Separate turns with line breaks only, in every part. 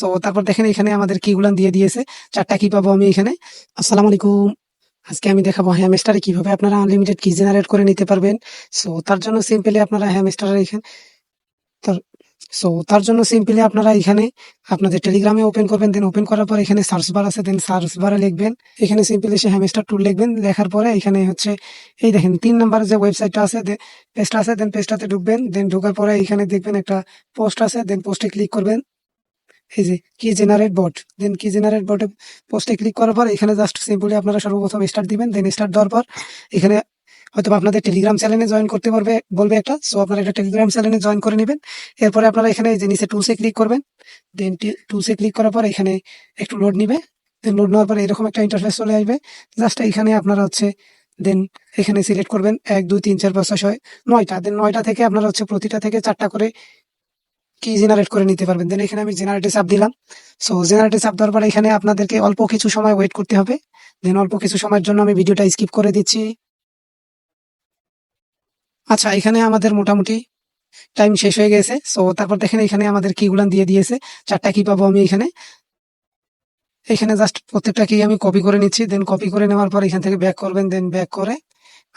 So তারপর দেখেন এখানে আমাদের কিগুলো দিয়ে দিয়েছে, 4টা কি পাবো আমি এখানে। আসসালামু আলাইকুম। আজকে আমি দেখাবো হ্যামস্টারে কিভাবে আপনারা আনলিমিটেড কি জেনারেট করে নিতে পারবেন। সো তার জন্য সিম্পলি আপনারা হ্যামস্টারের এখানে তার- তার জন্য সিম্পলি আপনারা এখানে আপনাদের টেলিগ্রামে ওপেন করবেন, দেন ওপেন করার পর এখানে সার্চ বার আছে, দেন সার্চ বারে লিখবেন এখানে সিম্পলি সে হ্যামস্টার টুল লিখবেন, লেখার পরে এখানে হচ্ছে এই দেখেন 3 নম্বর যে ওয়েবসাইটটা আছে, পেজটা আছে, দেন পেজটাতে ঢুকবেন, দেন ঢোকার পরে এখানে দেখবেন একটা পোস্ট আছে, দেন পোস্টে ক্লিক করবেন। এই যে কি জেনারেট বট, দেন কি জেনারেট বটে পোস্টে ক্লিক করার পর এখানে জাস্ট সিম্পলি আপনারা সর্বপ্রথম স্টার্ট দিবেন, দেন স্টার্ট দেওয়ার পর এখানে হয়তো আপনাদের টেলিগ্রাম চ্যানেলে জয়েন করতে বলবে একটা, সো আপনারা একটা টেলিগ্রাম চ্যানেলে জয়েন করে নেবেন। এরপরে আপনারা এখানে যে নিচে টুলসে ক্লিক করবেন, দেন টুলসে ক্লিক করার পর এখানে একটু লোড নিবে, দেন লোড নেওয়ার পরে এরকম একটা ইন্টারফেস চলে আসবে। জাস্ট এখানে আপনারা হচ্ছে দেন এখানে সিলেক্ট করবেন 1 2 3 4 5 6 7 9টা, দেন 9টা থেকে আপনারা হচ্ছে প্রতিটা থেকে 4টা করে কি জেনারেট করে নিতে পারবেন। দেন এখানে আমি জেনারেটে চাপ দিলাম। সো জেনারেটে চাপ দেওয়ার পর এখানে আপনাদেরকে অল্প কিছু সময় ওয়েট করতে হবে। দেন অল্প কিছু সময়ের জন্য আমি ভিডিওটা স্কিপ করে দিচ্ছি। আচ্ছা, এখানে আমাদের মোটামুটি টাইম শেষ হয়ে গেছে। সো তারপর দেখেন এখানে আমাদের কিগুলান দিয়ে দিয়েছে, 4টা কি পাবো আমি এখানে। এখানে জাস্ট প্রত্যেকটা কি আমি কপি করে নিচ্ছি, দেন কপি করে নেওয়ার পর এখান থেকে ব্যাক করবেন, দেন ব্যাক করে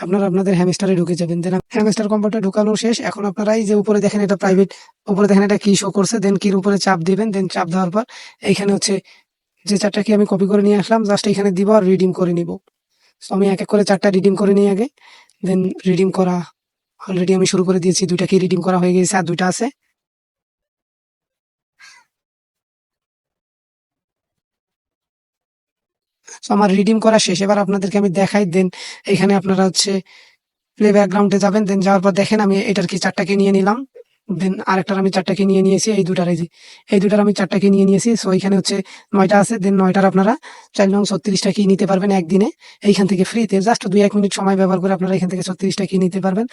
আপনারা আপনাদের হ্যামস্টারে ঢুকে যাবেন। দেন হ্যামস্টার কম্পিউটার ঢুকানো শেষ। এখন আপনারা এই যে উপরে দেখেন এটা প্রাইভেট, উপরে দেখেন এটা কি শো করছে, দেন কির উপরে চাপ দিবেন, দেন চাপ দেওয়ার পর এইখানে হচ্ছে যে 4টা কি আমি কপি করে নিয়ে আসলাম, জাস্ট এখানে দিব আর রিডিম করে নিব। সো আমি এক এক করে 4টা রিডিম করে নিই আগে, দেন রিডিম করা অলরেডি আমি শুরু করে দিয়েছি, 2টা কি রিডিম করা হয়ে গেছে আর 2টা আছে। সো আমার রিডিম করা শেষ। এবার আপনাদেরকে আমি দেখাই, দেন এখানে আপনারা হচ্ছে প্লে ব্যাকগ্রাউন্ডে যাবেন, দেন যাওয়ার পর দেখেন আমি এটার কি 4টাকে নিয়ে নিলাম, দেন আরেকটার আমি 4টাকে নিয়ে নিয়েছি, এই দুটার আমি 4টাকে নিয়ে নিয়েছি। সো এখানে হচ্ছে 9টা আছে, দেন 9টার আপনারা 4 নং 36টা কি নিতে পারবেন একদিনে এইখান থেকে ফ্রিতে, জাস্ট 2-1 মিনিট সময় ব্যবহার করে আপনারা এখান থেকে 36টা কি নিতে পারবেন।